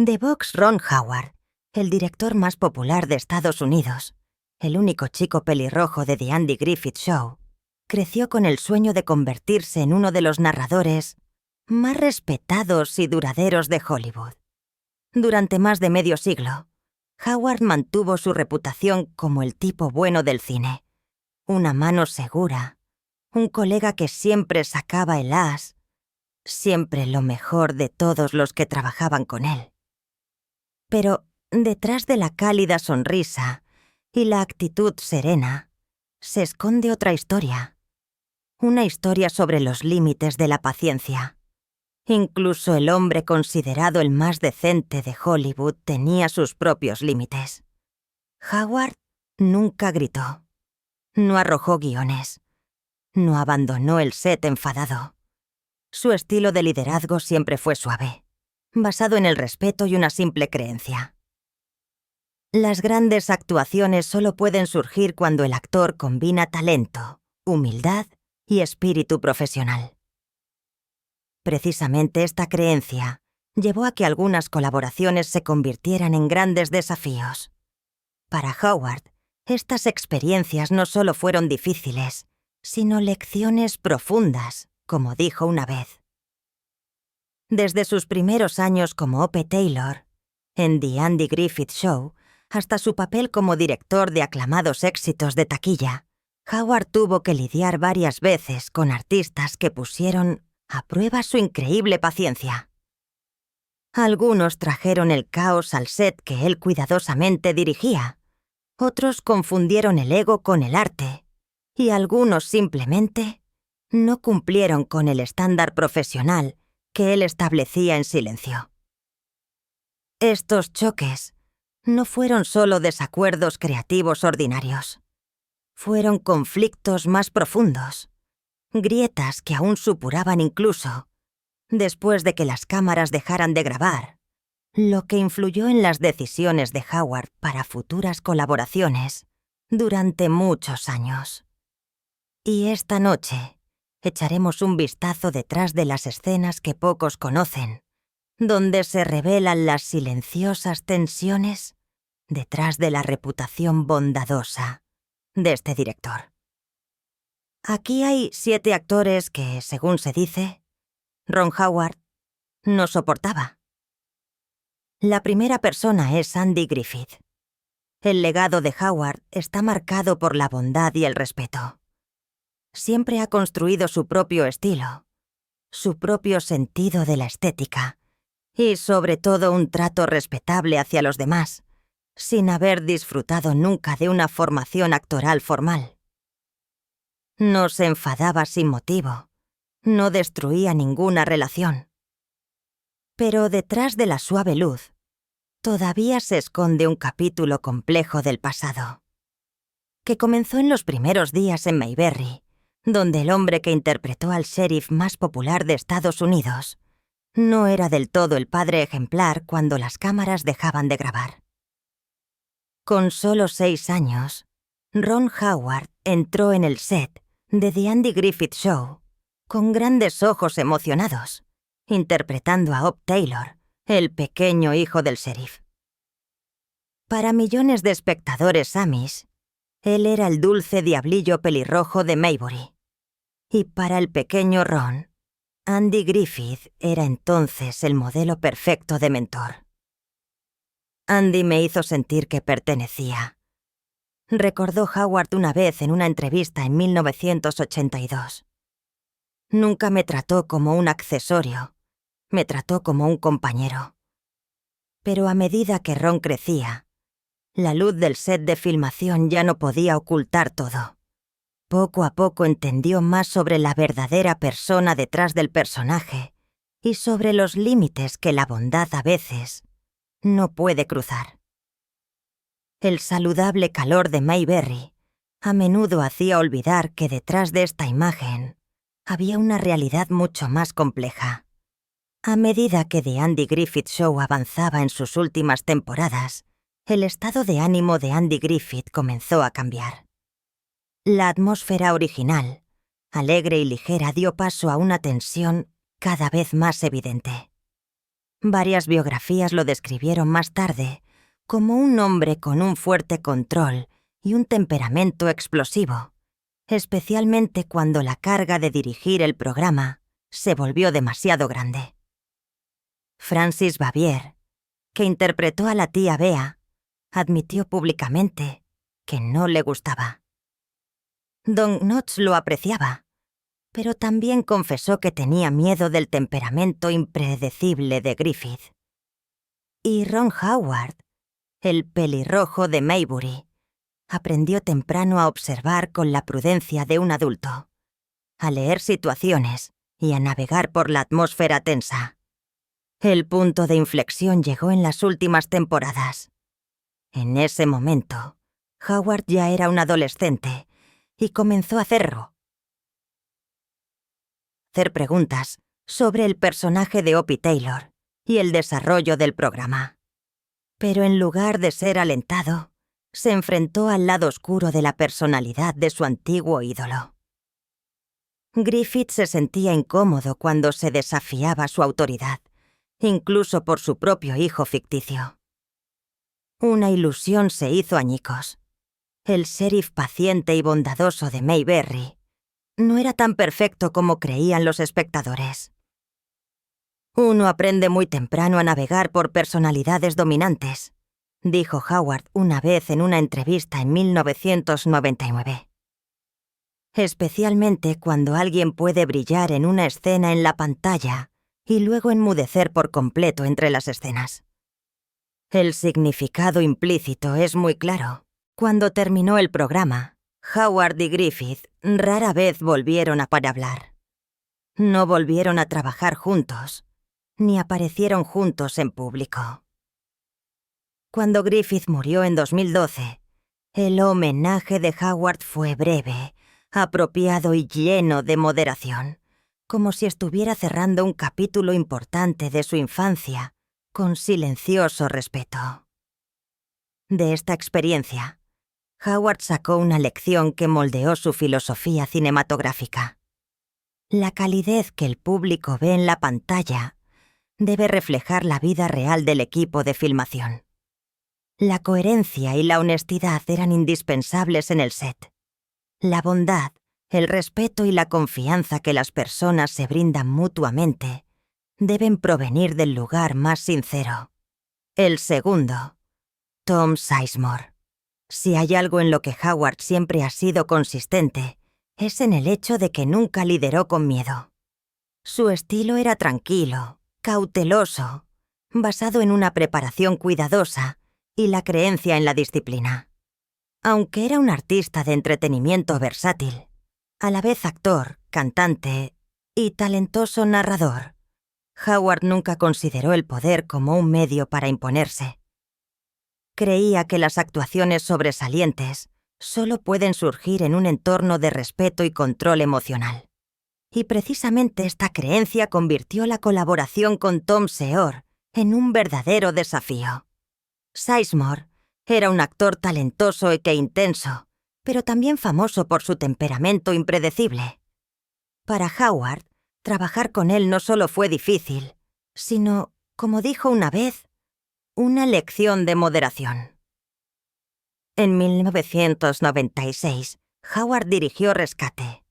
The Box Ron Howard, el director más popular de Estados Unidos, el único chico pelirrojo de The Andy Griffith Show, creció con el sueño de convertirse en uno de los narradores más respetados y duraderos de Hollywood. Durante más de medio siglo, Howard mantuvo su reputación como el tipo bueno del cine, una mano segura, un colega que siempre sacaba el as, siempre lo mejor de todos los que trabajaban con él. Pero detrás de la cálida sonrisa y la actitud serena, se esconde otra historia. Una historia sobre los límites de la paciencia. Incluso el hombre considerado el más decente de Hollywood tenía sus propios límites. Howard nunca gritó. No arrojó guiones. No abandonó el set enfadado. Su estilo de liderazgo siempre fue suave, basado en el respeto y una simple creencia. Las grandes actuaciones solo pueden surgir cuando el actor combina talento, humildad y espíritu profesional. Precisamente esta creencia llevó a que algunas colaboraciones se convirtieran en grandes desafíos. Para Howard, estas experiencias no solo fueron difíciles, sino lecciones profundas, como dijo una vez. Desde sus primeros años como Ope Taylor, en The Andy Griffith Show, hasta su papel como director de aclamados éxitos de taquilla, Howard tuvo que lidiar varias veces con artistas que pusieron a prueba su increíble paciencia. Algunos trajeron el caos al set que él cuidadosamente dirigía, otros confundieron el ego con el arte, y algunos simplemente no cumplieron con el estándar profesional que él establecía en silencio. Estos choques no fueron solo desacuerdos creativos ordinarios. Fueron conflictos más profundos, grietas que aún supuraban incluso después de que las cámaras dejaran de grabar, lo que influyó en las decisiones de Howard para futuras colaboraciones durante muchos años. Y esta noche echaremos un vistazo detrás de las escenas que pocos conocen, donde se revelan las silenciosas tensiones detrás de la reputación bondadosa de este director. Aquí hay 7 actores que, según se dice, Ron Howard no soportaba. La primera persona es Andy Griffith. El legado de Howard está marcado por la bondad y el respeto. Siempre ha construido su propio estilo, su propio sentido de la estética y, sobre todo, un trato respetable hacia los demás, sin haber disfrutado nunca de una formación actoral formal. No se enfadaba sin motivo, no destruía ninguna relación. Pero detrás de la suave luz, todavía se esconde un capítulo complejo del pasado, que comenzó en los primeros días en Mayberry, donde el hombre que interpretó al sheriff más popular de Estados Unidos no era del todo el padre ejemplar cuando las cámaras dejaban de grabar. Con solo 6 años, Ron Howard entró en el set de The Andy Griffith Show con grandes ojos emocionados, interpretando a Ope Taylor, el pequeño hijo del sheriff. Para millones de espectadores amish, él era el dulce diablillo pelirrojo de Maybury. Y para el pequeño Ron, Andy Griffith era entonces el modelo perfecto de mentor. Andy me hizo sentir que pertenecía, recordó Howard una vez en una entrevista en 1982. Nunca me trató como un accesorio, me trató como un compañero. Pero a medida que Ron crecía, la luz del set de filmación ya no podía ocultar todo. Poco a poco entendió más sobre la verdadera persona detrás del personaje y sobre los límites que la bondad a veces no puede cruzar. El saludable calor de Mayberry a menudo hacía olvidar que detrás de esta imagen había una realidad mucho más compleja. A medida que The Andy Griffith Show avanzaba en sus últimas temporadas, el estado de ánimo de Andy Griffith comenzó a cambiar. La atmósfera original, alegre y ligera, dio paso a una tensión cada vez más evidente. Varias biografías lo describieron más tarde como un hombre con un fuerte control y un temperamento explosivo, especialmente cuando la carga de dirigir el programa se volvió demasiado grande. Frances Bavier, que interpretó a la tía Bea, admitió públicamente que no le gustaba. Don Knotts lo apreciaba, pero también confesó que tenía miedo del temperamento impredecible de Griffith. Y Ron Howard, el pelirrojo de Maybury, aprendió temprano a observar con la prudencia de un adulto, a leer situaciones y a navegar por la atmósfera tensa. El punto de inflexión llegó en las últimas temporadas. En ese momento, Howard ya era un adolescente y comenzó a hacer preguntas sobre el personaje de Opie Taylor y el desarrollo del programa. Pero en lugar de ser alentado, se enfrentó al lado oscuro de la personalidad de su antiguo ídolo. Griffith se sentía incómodo cuando se desafiaba su autoridad, incluso por su propio hijo ficticio. Una ilusión se hizo añicos. El sheriff paciente y bondadoso de Mayberry no era tan perfecto como creían los espectadores. Uno aprende muy temprano a navegar por personalidades dominantes, dijo Howard una vez en una entrevista en 1999. Especialmente cuando alguien puede brillar en una escena en la pantalla y luego enmudecer por completo entre las escenas. El significado implícito es muy claro. Cuando terminó el programa, Howard y Griffith rara vez volvieron a hablar. No volvieron a trabajar juntos, ni aparecieron juntos en público. Cuando Griffith murió en 2012, el homenaje de Howard fue breve, apropiado y lleno de moderación, como si estuviera cerrando un capítulo importante de su infancia, con silencioso respeto. De esta experiencia, Howard sacó una lección que moldeó su filosofía cinematográfica. La calidez que el público ve en la pantalla debe reflejar la vida real del equipo de filmación. La coherencia y la honestidad eran indispensables en el set. La bondad, el respeto y la confianza que las personas se brindan mutuamente deben provenir del lugar más sincero. El segundo, Tom Sizemore. Si hay algo en lo que Howard siempre ha sido consistente, es en el hecho de que nunca lideró con miedo. Su estilo era tranquilo, cauteloso, basado en una preparación cuidadosa y la creencia en la disciplina. Aunque era un artista de entretenimiento versátil, a la vez actor, cantante y talentoso narrador, Howard nunca consideró el poder como un medio para imponerse. Creía que las actuaciones sobresalientes solo pueden surgir en un entorno de respeto y control emocional. Y precisamente esta creencia convirtió la colaboración con Tom Sehor en un verdadero desafío. Sizemore era un actor talentoso e intenso, pero también famoso por su temperamento impredecible. Para Howard, trabajar con él no solo fue difícil, sino, como dijo una vez, una lección de moderación. En 1996, Howard dirigió Rescate,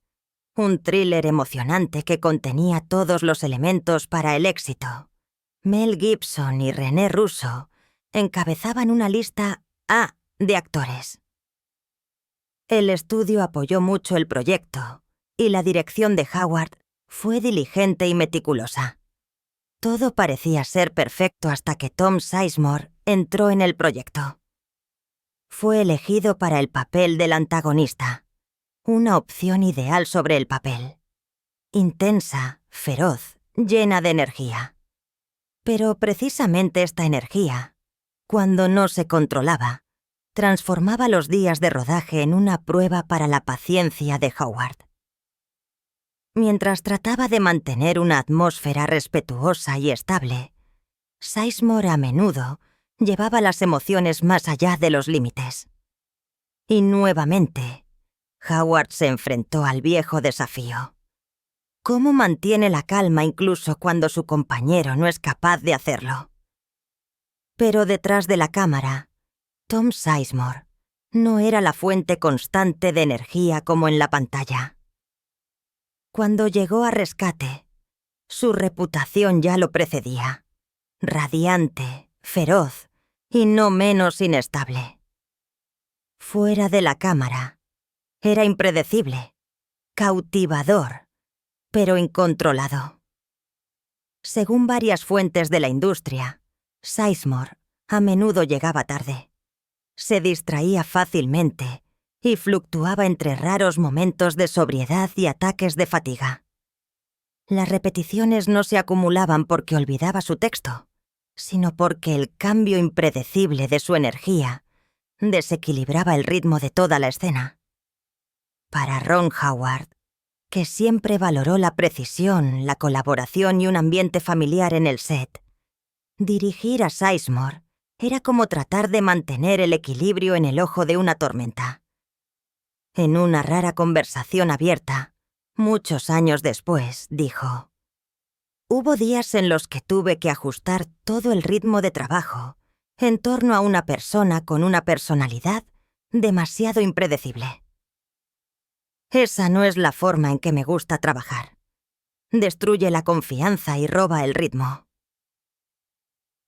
un thriller emocionante que contenía todos los elementos para el éxito. Mel Gibson y René Russo encabezaban una lista A de actores. El estudio apoyó mucho el proyecto y la dirección de Howard fue diligente y meticulosa. Todo parecía ser perfecto hasta que Tom Sizemore entró en el proyecto. Fue elegido para el papel del antagonista, una opción ideal sobre el papel. Intensa, feroz, llena de energía. Pero precisamente esta energía, cuando no se controlaba, transformaba los días de rodaje en una prueba para la paciencia de Howard. Mientras trataba de mantener una atmósfera respetuosa y estable, Sizemore a menudo llevaba las emociones más allá de los límites. Y nuevamente, Howard se enfrentó al viejo desafío: ¿Cómo mantiene la calma incluso cuando su compañero no es capaz de hacerlo? Pero detrás de la cámara, Tom Sizemore no era la fuente constante de energía como en la pantalla. Cuando llegó a Rescate, su reputación ya lo precedía. Radiante, feroz y no menos inestable. Fuera de la cámara, era impredecible, cautivador, pero incontrolado. Según varias fuentes de la industria, Sizemore a menudo llegaba tarde. Se distraía fácilmente y fluctuaba entre raros momentos de sobriedad y ataques de fatiga. Las repeticiones no se acumulaban porque olvidaba su texto, sino porque el cambio impredecible de su energía desequilibraba el ritmo de toda la escena. Para Ron Howard, que siempre valoró la precisión, la colaboración y un ambiente familiar en el set, dirigir a Sizemore era como tratar de mantener el equilibrio en el ojo de una tormenta. En una rara conversación abierta, muchos años después, dijo: «Hubo días en los que tuve que ajustar todo el ritmo de trabajo en torno a una persona con una personalidad demasiado impredecible. Esa no es la forma en que me gusta trabajar. Destruye la confianza y roba el ritmo».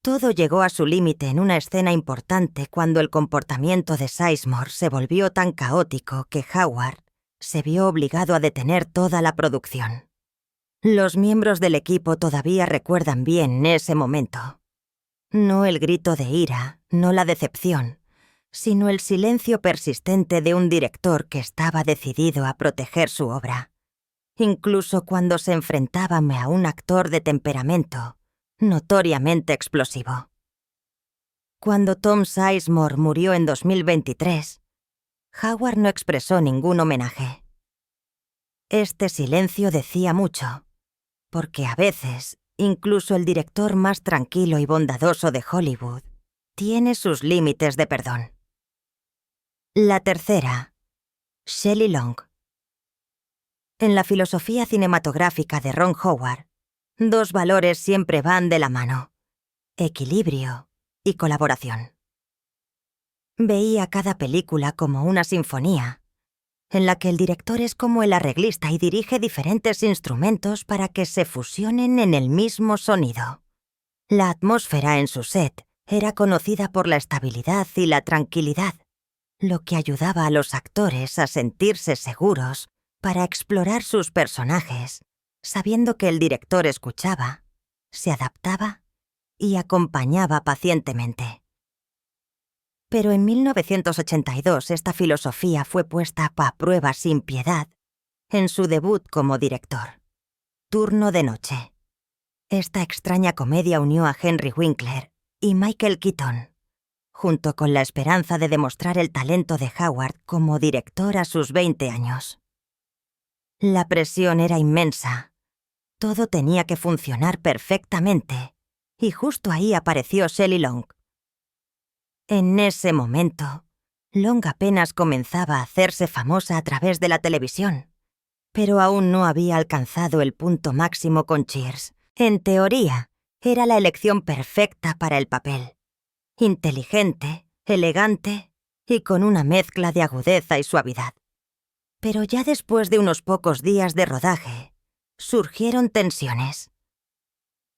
Todo llegó a su límite en una escena importante cuando el comportamiento de Sizemore se volvió tan caótico que Howard se vio obligado a detener toda la producción. Los miembros del equipo todavía recuerdan bien ese momento. No el grito de ira, no la decepción, sino el silencio persistente de un director que estaba decidido a proteger su obra, incluso cuando se enfrentaba a un actor de temperamento notoriamente explosivo. Cuando Tom Sizemore murió en 2023, Howard no expresó ningún homenaje. Este silencio decía mucho, porque a veces, incluso el director más tranquilo y bondadoso de Hollywood tiene sus límites de perdón. La tercera, Shelley Long. En la filosofía cinematográfica de Ron Howard, dos valores siempre van de la mano: equilibrio y colaboración. Veía cada película como una sinfonía, en la que el director es como el arreglista y dirige diferentes instrumentos para que se fusionen en el mismo sonido. La atmósfera en su set era conocida por la estabilidad y la tranquilidad, lo que ayudaba a los actores a sentirse seguros para explorar sus personajes, sabiendo que el director escuchaba, se adaptaba y acompañaba pacientemente. Pero en 1982 esta filosofía fue puesta a prueba sin piedad en su debut como director, Turno de noche. Esta extraña comedia unió a Henry Winkler y Michael Keaton, junto con la esperanza de demostrar el talento de Howard como director a sus 20 años. La presión era inmensa. Todo tenía que funcionar perfectamente, y justo ahí apareció Shelley Long. En ese momento, Long apenas comenzaba a hacerse famosa a través de la televisión, pero aún no había alcanzado el punto máximo con Cheers. En teoría, era la elección perfecta para el papel. Inteligente, elegante y con una mezcla de agudeza y suavidad. Pero ya después de unos pocos días de rodaje, surgieron tensiones.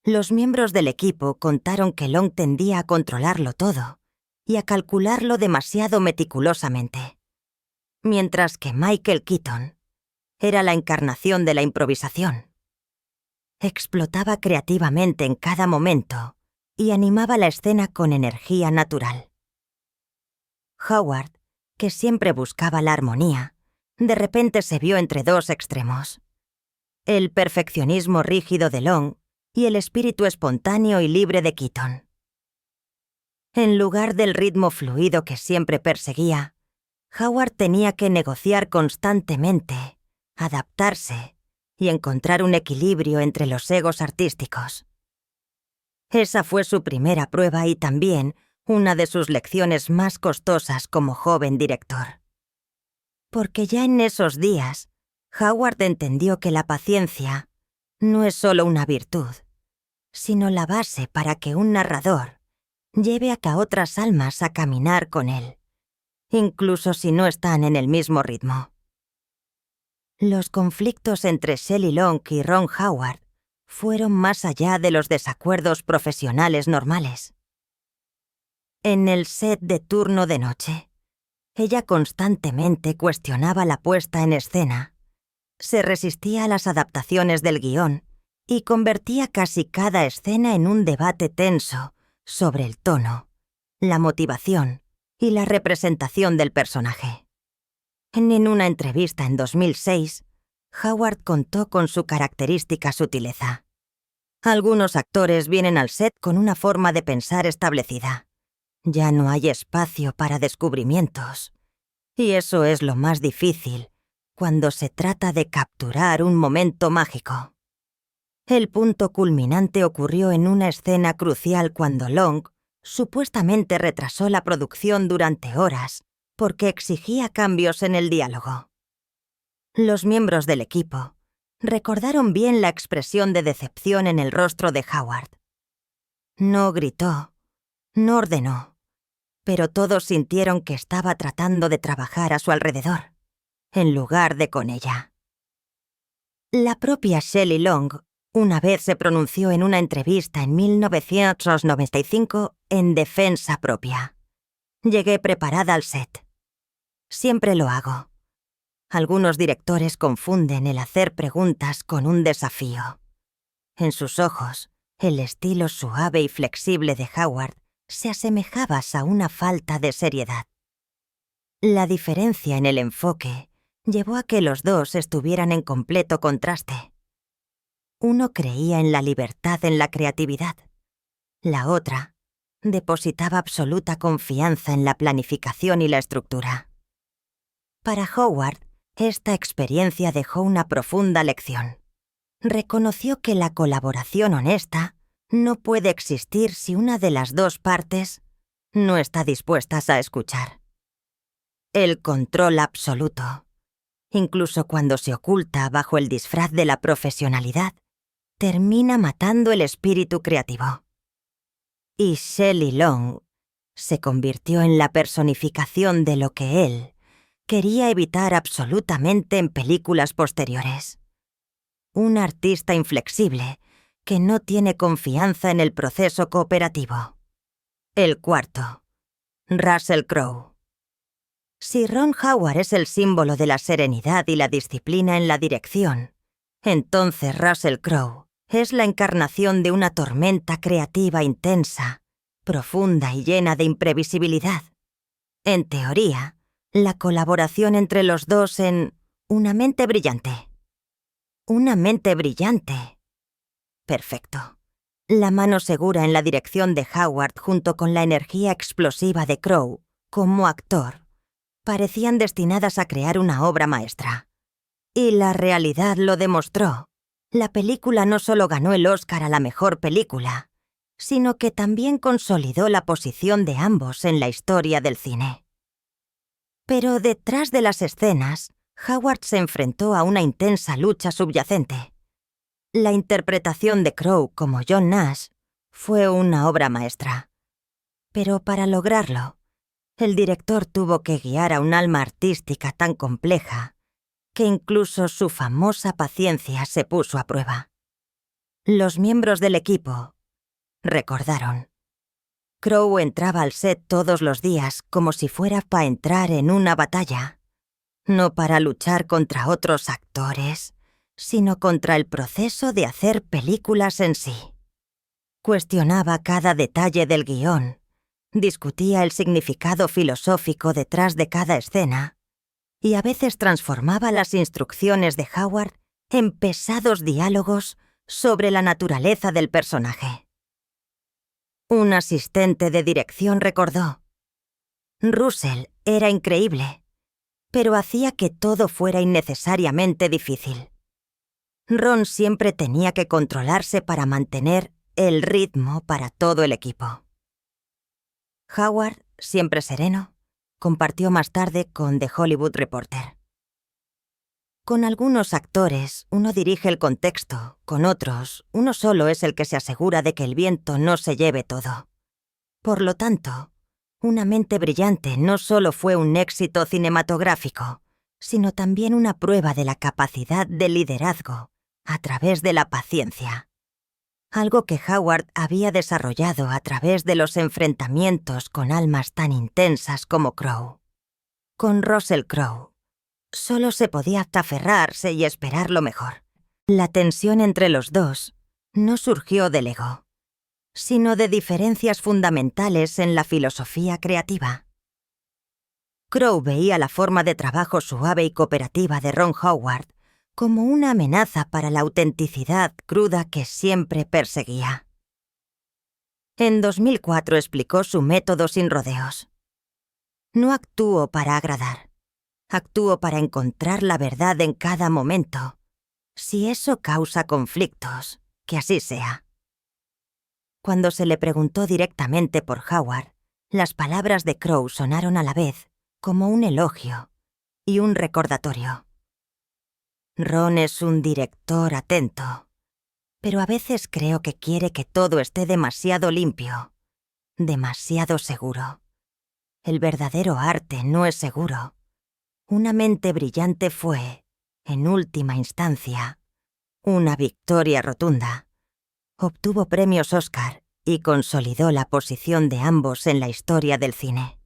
Los miembros del equipo contaron que Long tendía a controlarlo todo y a calcularlo demasiado meticulosamente, mientras que Michael Keaton era la encarnación de la improvisación. Explotaba creativamente en cada momento y animaba la escena con energía natural. Howard, que siempre buscaba la armonía, de repente se vio entre dos extremos: el perfeccionismo rígido de Long y el espíritu espontáneo y libre de Keaton. En lugar del ritmo fluido que siempre perseguía, Howard tenía que negociar constantemente, adaptarse y encontrar un equilibrio entre los egos artísticos. Esa fue su primera prueba y también una de sus lecciones más costosas como joven director. Porque ya en esos días, Howard entendió que la paciencia no es solo una virtud, sino la base para que un narrador lleve a otras almas a caminar con él, incluso si no están en el mismo ritmo. Los conflictos entre Shelley Long y Ron Howard fueron más allá de los desacuerdos profesionales normales. En el set de turno de noche, ella constantemente cuestionaba la puesta en escena, se resistía a las adaptaciones del guión y convertía casi cada escena en un debate tenso sobre el tono, la motivación y la representación del personaje. En una entrevista en 2006, Howard contó con su característica sutileza. Algunos actores vienen al set con una forma de pensar establecida. Ya no hay espacio para descubrimientos. Y eso es lo más difícil cuando se trata de capturar un momento mágico. El punto culminante ocurrió en una escena crucial cuando Long supuestamente retrasó la producción durante horas porque exigía cambios en el diálogo. Los miembros del equipo recordaron bien la expresión de decepción en el rostro de Howard. No gritó, no ordenó, pero todos sintieron que estaba tratando de trabajar a su alrededor, en lugar de con ella. La propia Shelley Long una vez se pronunció en una entrevista en 1995 en defensa propia. Llegué preparada al set. Siempre lo hago. Algunos directores confunden el hacer preguntas con un desafío. En sus ojos, el estilo suave y flexible de Howard se asemejaba a una falta de seriedad. La diferencia en el enfoque llevó a que los dos estuvieran en completo contraste. Uno creía en la libertad en la creatividad. La otra depositaba absoluta confianza en la planificación y la estructura. Para Howard, esta experiencia dejó una profunda lección. Reconoció que la colaboración honesta no puede existir si una de las dos partes no está dispuesta a escuchar. El control absoluto, incluso cuando se oculta bajo el disfraz de la profesionalidad, termina matando el espíritu creativo. Y Shelley Long se convirtió en la personificación de lo que él quería evitar absolutamente en películas posteriores. Un artista inflexible que no tiene confianza en el proceso cooperativo. El cuarto, Russell Crowe. Si Ron Howard es el símbolo de la serenidad y la disciplina en la dirección, entonces Russell Crowe es la encarnación de una tormenta creativa intensa, profunda y llena de imprevisibilidad. En teoría, la colaboración entre los dos en Una mente brillante. Una mente brillante. Perfecto. La mano segura en la dirección de Howard junto con la energía explosiva de Crowe, como actor, parecían destinadas a crear una obra maestra. Y la realidad lo demostró. La película no solo ganó el Oscar a la mejor película, sino que también consolidó la posición de ambos en la historia del cine. Pero detrás de las escenas, Howard se enfrentó a una intensa lucha subyacente. La interpretación de Crowe como John Nash fue una obra maestra. Pero para lograrlo, el director tuvo que guiar a un alma artística tan compleja que incluso su famosa paciencia se puso a prueba. Los miembros del equipo recordaron. Crowe entraba al set todos los días como si fuera para entrar en una batalla, no para luchar contra otros actores, sino contra el proceso de hacer películas en sí. Cuestionaba cada detalle del guión, discutía el significado filosófico detrás de cada escena, y a veces transformaba las instrucciones de Howard en pesados diálogos sobre la naturaleza del personaje. Un asistente de dirección recordó: Russell era increíble, pero hacía que todo fuera innecesariamente difícil. Ron siempre tenía que controlarse para mantener el ritmo para todo el equipo. Howard, siempre sereno, compartió más tarde con The Hollywood Reporter. Con algunos actores, uno dirige el contexto, con otros, uno solo es el que se asegura de que el viento no se lleve todo. Por lo tanto, Una mente brillante no solo fue un éxito cinematográfico, sino también una prueba de la capacidad de liderazgo a través de la paciencia. Algo que Howard había desarrollado a través de los enfrentamientos con almas tan intensas como Crowe. Con Russell Crowe, solo se podía aferrarse y esperar lo mejor. La tensión entre los dos no surgió del ego, sino de diferencias fundamentales en la filosofía creativa. Crowe veía la forma de trabajo suave y cooperativa de Ron Howard como una amenaza para la autenticidad cruda que siempre perseguía. En 2004 explicó su método sin rodeos. No actúo para agradar, actúo para encontrar la verdad en cada momento. Si eso causa conflictos, que así sea. Cuando se le preguntó directamente por Howard, las palabras de Crowe sonaron a la vez como un elogio y un recordatorio. Ron es un director atento, pero a veces creo que quiere que todo esté demasiado limpio, demasiado seguro. El verdadero arte no es seguro. Una mente brillante fue, en última instancia, una victoria rotunda. Obtuvo premios Oscar y consolidó la posición de ambos en la historia del cine.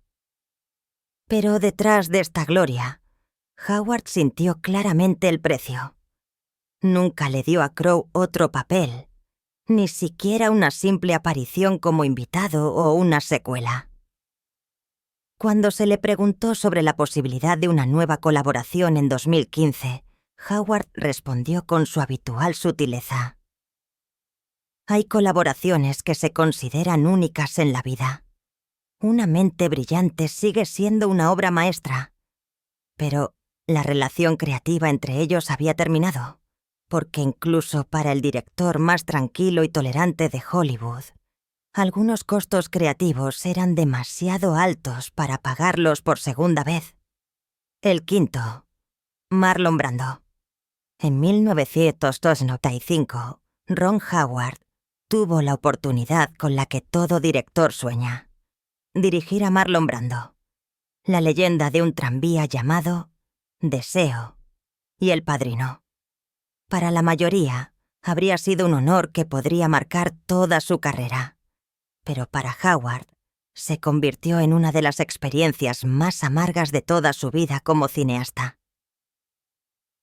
Pero detrás de esta gloria, Howard sintió claramente el precio. Nunca le dio a Crowe otro papel, ni siquiera una simple aparición como invitado o una secuela. Cuando se le preguntó sobre la posibilidad de una nueva colaboración en 2015, Howard respondió con su habitual sutileza. Hay colaboraciones que se consideran únicas en la vida. Una mente brillante sigue siendo una obra maestra, pero la relación creativa entre ellos había terminado, porque incluso para el director más tranquilo y tolerante de Hollywood, algunos costos creativos eran demasiado altos para pagarlos por segunda vez. El quinto, Marlon Brando. En 1995, Ron Howard tuvo la oportunidad con la que todo director sueña: dirigir a Marlon Brando, la leyenda de un tranvía llamado Deseo y El Padrino. Para la mayoría, habría sido un honor que podría marcar toda su carrera, pero para Howard se convirtió en una de las experiencias más amargas de toda su vida como cineasta.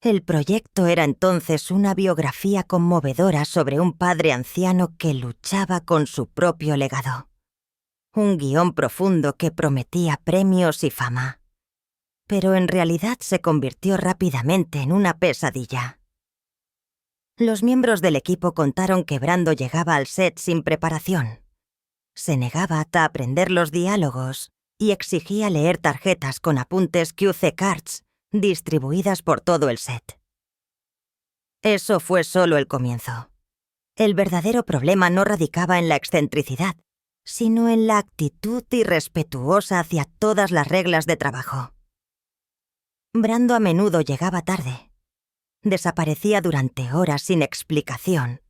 El proyecto era entonces una biografía conmovedora sobre un padre anciano que luchaba con su propio legado. Un guión profundo que prometía premios y fama. Pero en realidad se convirtió rápidamente en una pesadilla. Los miembros del equipo contaron que Brando llegaba al set sin preparación. Se negaba a aprender los diálogos y exigía leer tarjetas con apuntes QC Cards distribuidas por todo el set. Eso fue solo el comienzo. El verdadero problema no radicaba en la excentricidad, sino en la actitud irrespetuosa hacia todas las reglas de trabajo. Brando a menudo llegaba tarde. Desaparecía durante horas sin explicación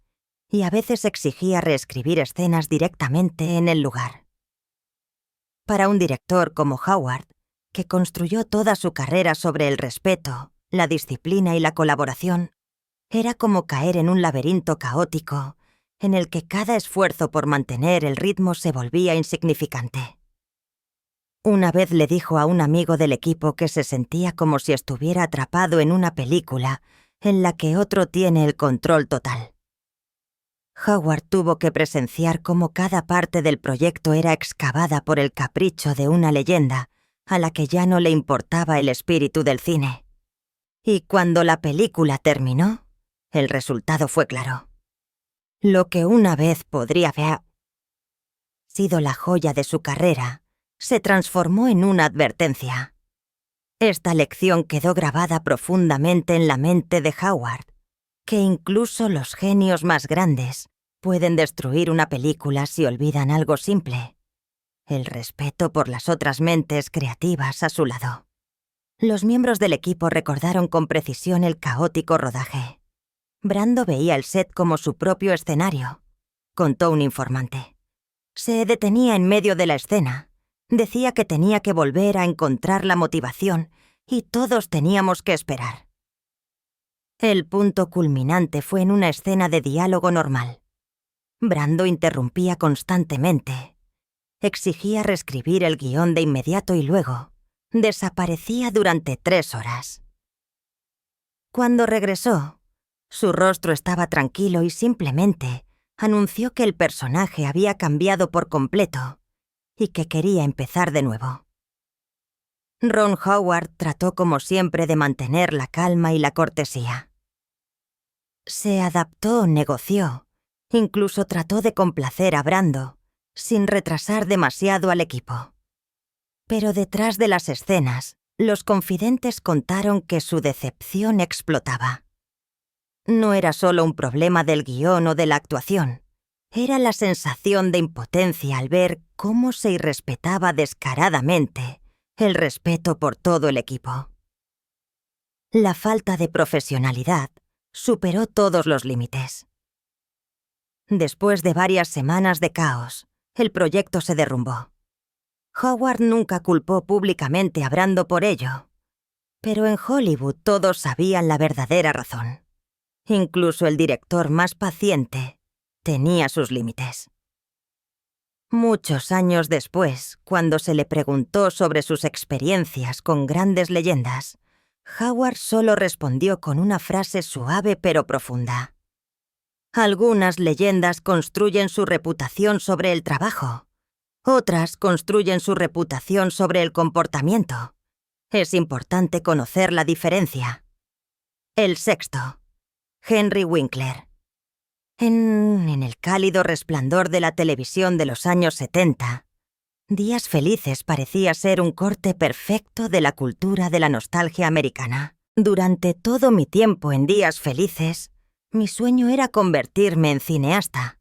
y a veces exigía reescribir escenas directamente en el lugar. Para un director como Howard, que construyó toda su carrera sobre el respeto, la disciplina y la colaboración, era como caer en un laberinto caótico en el que cada esfuerzo por mantener el ritmo se volvía insignificante. Una vez le dijo a un amigo del equipo que se sentía como si estuviera atrapado en una película en la que otro tiene el control total. Howard tuvo que presenciar cómo cada parte del proyecto era excavada por el capricho de una leyenda a la que ya no le importaba el espíritu del cine. Y cuando la película terminó, el resultado fue claro. Lo que una vez podría haber sido la joya de su carrera, se transformó en una advertencia. Esta lección quedó grabada profundamente en la mente de Howard, que incluso los genios más grandes pueden destruir una película si olvidan algo simple: el respeto por las otras mentes creativas a su lado. Los miembros del equipo recordaron con precisión el caótico rodaje. Brando veía el set como su propio escenario, contó un informante. Se detenía en medio de la escena. Decía que tenía que volver a encontrar la motivación y todos teníamos que esperar. El punto culminante fue en una escena de diálogo normal. Brando interrumpía constantemente. Exigía reescribir el guión de inmediato y luego desaparecía durante 3 horas. Cuando regresó, su rostro estaba tranquilo y simplemente anunció que el personaje había cambiado por completo y que quería empezar de nuevo. Ron Howard trató como siempre de mantener la calma y la cortesía. Se adaptó, negoció, incluso trató de complacer a Brando, sin retrasar demasiado al equipo. Pero detrás de las escenas, los confidentes contaron que su decepción explotaba. No era solo un problema del guión o de la actuación, era la sensación de impotencia al ver cómo se irrespetaba descaradamente el respeto por todo el equipo. La falta de profesionalidad superó todos los límites. Después de varias semanas de caos, el proyecto se derrumbó. Howard nunca culpó públicamente a Brando por ello, pero en Hollywood todos sabían la verdadera razón. Incluso el director más paciente tenía sus límites. Muchos años después, cuando se le preguntó sobre sus experiencias con grandes leyendas, Howard solo respondió con una frase suave pero profunda. Algunas leyendas construyen su reputación sobre el trabajo. Otras construyen su reputación sobre el comportamiento. Es importante conocer la diferencia. El sexto. Henry Winkler. En el cálido resplandor de la televisión de los años 70, Días Felices parecía ser un corte perfecto de la cultura de la nostalgia americana. Durante todo mi tiempo en Días Felices, mi sueño era convertirme en cineasta,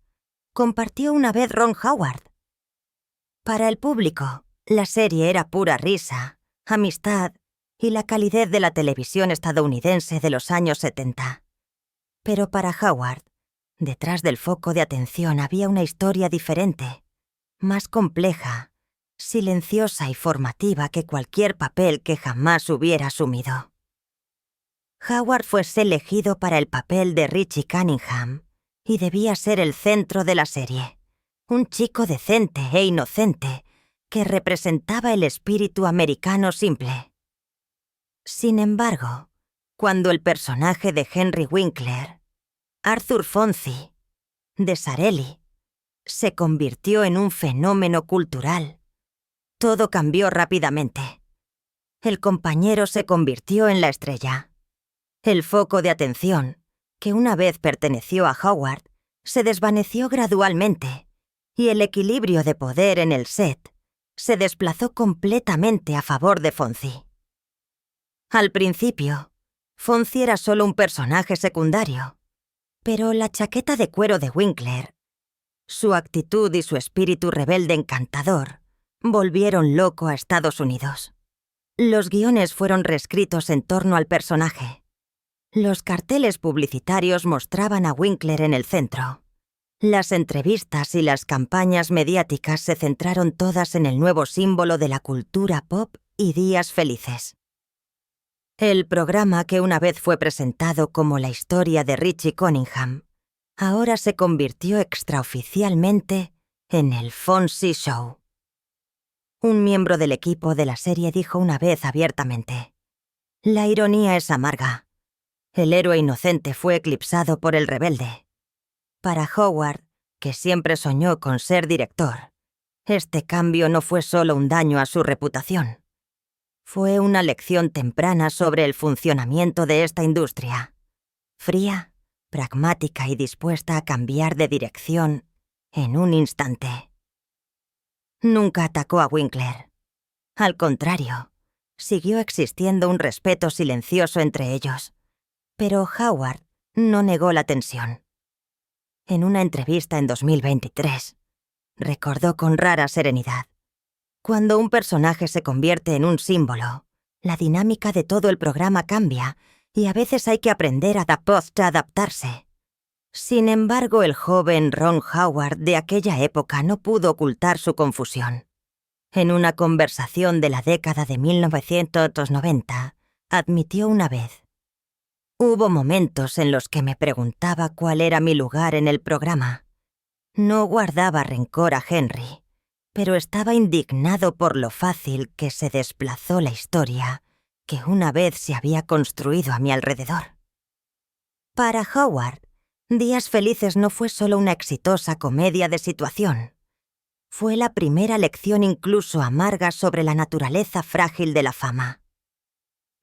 compartió una vez Ron Howard. Para el público, la serie era pura risa, amistad y la calidez de la televisión estadounidense de los años 70. Pero para Howard, detrás del foco de atención había una historia diferente, más compleja, silenciosa y formativa que cualquier papel que jamás hubiera asumido. Howard fue elegido para el papel de Richie Cunningham y debía ser el centro de la serie, un chico decente e inocente que representaba el espíritu americano simple. Sin embargo, cuando el personaje de Henry Winkler, Arthur Fonzie, de Sarelli, se convirtió en un fenómeno cultural, todo cambió rápidamente. El compañero se convirtió en la estrella. El foco de atención, que una vez perteneció a Howard, se desvaneció gradualmente, y el equilibrio de poder en el set se desplazó completamente a favor de Fonzie. Al principio, Fonzie era solo un personaje secundario, pero la chaqueta de cuero de Winkler, su actitud y su espíritu rebelde encantador, volvieron loco a Estados Unidos. Los guiones fueron reescritos en torno al personaje. Los carteles publicitarios mostraban a Winkler en el centro. Las entrevistas y las campañas mediáticas se centraron todas en el nuevo símbolo de la cultura pop y Días Felices. El programa que una vez fue presentado como la historia de Richie Cunningham, ahora se convirtió extraoficialmente en el Fonzie Show. Un miembro del equipo de la serie dijo una vez abiertamente: «La ironía es amarga. El héroe inocente fue eclipsado por el rebelde». Para Howard, que siempre soñó con ser director, este cambio no fue solo un daño a su reputación. Fue una lección temprana sobre el funcionamiento de esta industria, fría, pragmática y dispuesta a cambiar de dirección en un instante. Nunca atacó a Winkler. Al contrario, siguió existiendo un respeto silencioso entre ellos, pero Howard no negó la tensión. En una entrevista en 2023, recordó con rara serenidad: «Cuando un personaje se convierte en un símbolo, La dinámica de todo el programa cambia y a veces hay que aprender a adaptarse. Sin embargo, el joven Ron Howard de aquella época no pudo ocultar su confusión. En una conversación de la década de 1990, admitió una vez: «Hubo momentos en los que me preguntaba cuál era mi lugar en el programa. No guardaba rencor a Henry, pero estaba indignado por lo fácil que se desplazó la historia que una vez se había construido a mi alrededor». Para Howard, Días Felices no fue solo una exitosa comedia de situación. Fue la primera lección incluso amarga sobre la naturaleza frágil de la fama.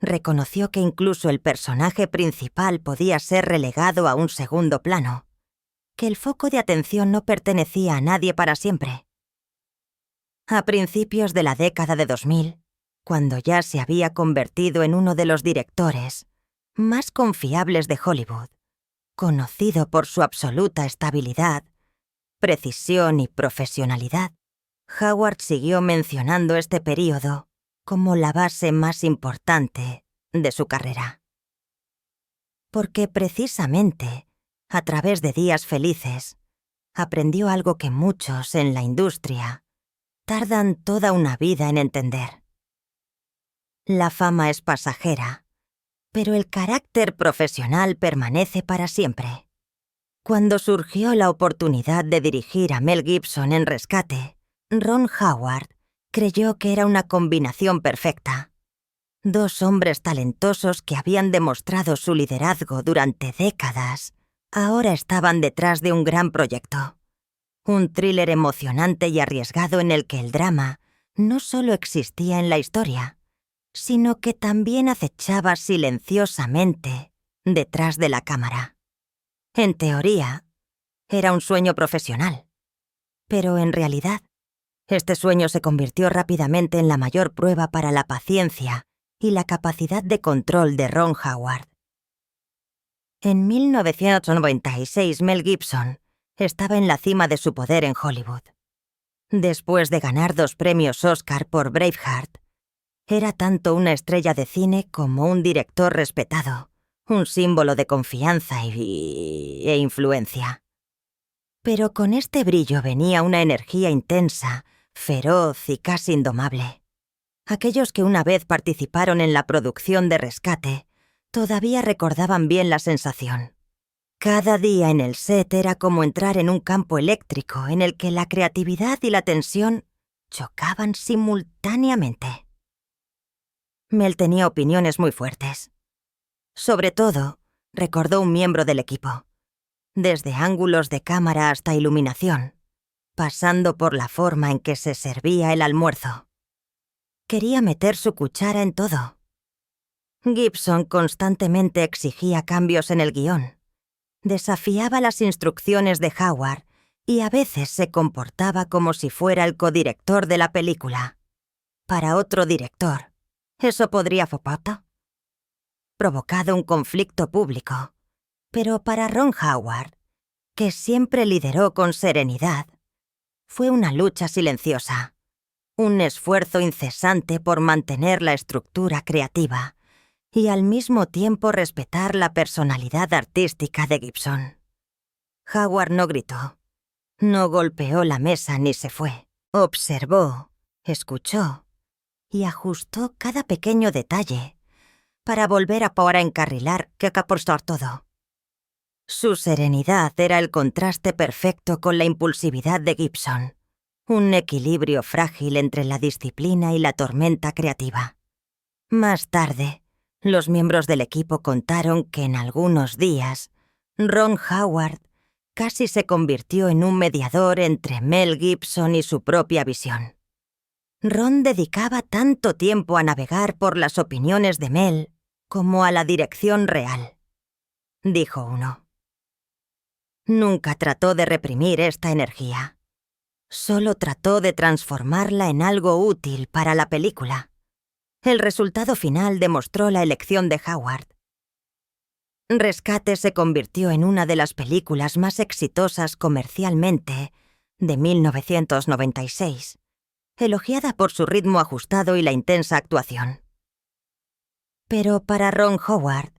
Reconoció que incluso el personaje principal podía ser relegado a un segundo plano, que el foco de atención no pertenecía a nadie para siempre. A principios de la década de 2000, cuando ya se había convertido en uno de los directores más confiables de Hollywood, conocido por su absoluta estabilidad, precisión y profesionalidad, Howard siguió mencionando este período como la base más importante de su carrera. Porque precisamente, a través de Días Felices, aprendió algo que muchos en la industria tardan toda una vida en entender. La fama es pasajera, pero el carácter profesional permanece para siempre. Cuando surgió la oportunidad de dirigir a Mel Gibson en Rescate, Ron Howard creyó que era una combinación perfecta. Dos hombres talentosos que habían demostrado su liderazgo durante décadas, ahora estaban detrás de un gran proyecto. Un thriller emocionante y arriesgado en el que el drama no solo existía en la historia, sino que también acechaba silenciosamente detrás de la cámara. En teoría, era un sueño profesional, pero en realidad, este sueño se convirtió rápidamente en la mayor prueba para la paciencia y la capacidad de control de Ron Howard. En 1996, Mel Gibson estaba en la cima de su poder en Hollywood. Después de ganar 2 premios Oscar por Braveheart, era tanto una estrella de cine como un director respetado, un símbolo de confianza e influencia. Pero con este brillo venía una energía intensa, feroz y casi indomable. Aquellos que una vez participaron en la producción de Rescate todavía recordaban bien la sensación. Cada día en el set era como entrar en un campo eléctrico en el que la creatividad y la tensión chocaban simultáneamente. Mel tenía opiniones muy fuertes. Sobre todo, recordó un miembro del equipo, desde ángulos de cámara hasta iluminación, pasando por la forma en que se servía el almuerzo. Quería meter su cuchara en todo. Gibson constantemente exigía cambios en el guión, desafiaba las instrucciones de Howard y a veces se comportaba como si fuera el codirector de la película. Para otro director, eso podría haber provocado un conflicto público, pero para Ron Howard, que siempre lideró con serenidad, fue una lucha silenciosa, un esfuerzo incesante por mantener la estructura creativa y al mismo tiempo respetar la personalidad artística de Gibson. Howard no gritó, no golpeó la mesa ni se fue. Observó, escuchó y ajustó cada pequeño detalle para volver a encarrilar que apostar todo. Su serenidad era el contraste perfecto con la impulsividad de Gibson, un equilibrio frágil entre la disciplina y la tormenta creativa. Más tarde, los miembros del equipo contaron que en algunos días, Ron Howard casi se convirtió en un mediador entre Mel Gibson y su propia visión. Ron dedicaba tanto tiempo a navegar por las opiniones de Mel como a la dirección real, dijo uno. Nunca trató de reprimir esta energía. Solo trató de transformarla en algo útil para la película. El resultado final demostró la elección de Howard. Rescate se convirtió en una de las películas más exitosas comercialmente de 1996, elogiada por su ritmo ajustado y la intensa actuación. Pero para Ron Howard,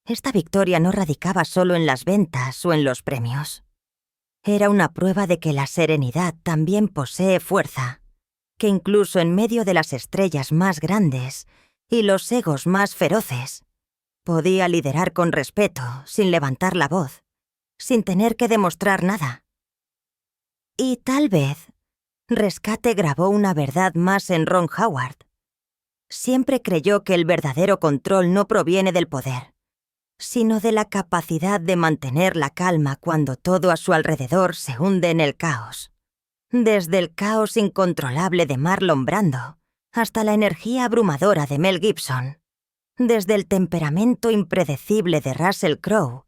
esta victoria no radicaba solo en las ventas o en los premios. Era una prueba de que la serenidad también posee fuerza, que incluso en medio de las estrellas más grandes y los egos más feroces, podía liderar con respeto, sin levantar la voz, sin tener que demostrar nada. Y tal vez, Rescate grabó una verdad más en Ron Howard. Siempre creyó que el verdadero control no proviene del poder, sino de la capacidad de mantener la calma cuando todo a su alrededor se hunde en el caos. Desde el caos incontrolable de Marlon Brando hasta la energía abrumadora de Mel Gibson. Desde el temperamento impredecible de Russell Crowe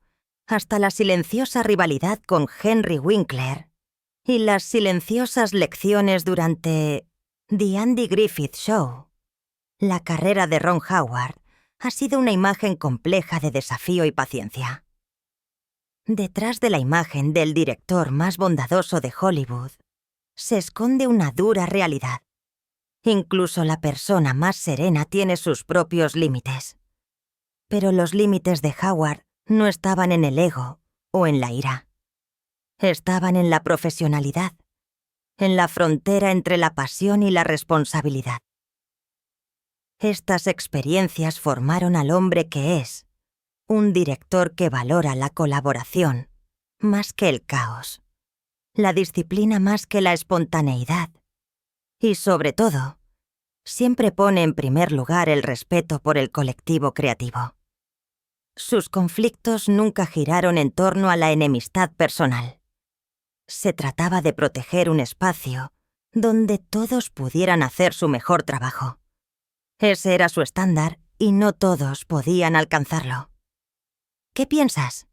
hasta la silenciosa rivalidad con Henry Winkler y las silenciosas lecciones durante The Andy Griffith Show. La carrera de Ron Howard ha sido una imagen compleja de desafío y paciencia. Detrás de la imagen del director más bondadoso de Hollywood se esconde una dura realidad. Incluso la persona más serena tiene sus propios límites. Pero los límites de Howard no estaban en el ego o en la ira. Estaban en la profesionalidad, en la frontera entre la pasión y la responsabilidad. Estas experiencias formaron al hombre que es, un director que valora la colaboración más que el caos, la disciplina más que la espontaneidad y, sobre todo, siempre pone en primer lugar el respeto por el colectivo creativo. Sus conflictos nunca giraron en torno a la enemistad personal. Se trataba de proteger un espacio donde todos pudieran hacer su mejor trabajo. Ese era su estándar y no todos podían alcanzarlo. ¿Qué piensas?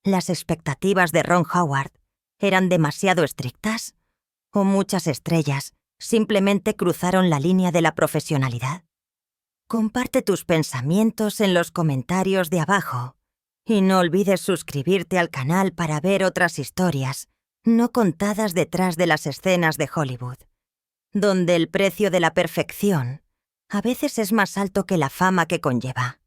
¿Las expectativas de Ron Howard eran demasiado estrictas? ¿O muchas estrellas simplemente cruzaron la línea de la profesionalidad? Comparte tus pensamientos en los comentarios de abajo y no olvides suscribirte al canal para ver otras historias no contadas detrás de las escenas de Hollywood, donde el precio de la perfección a veces es más alto que la fama que conlleva.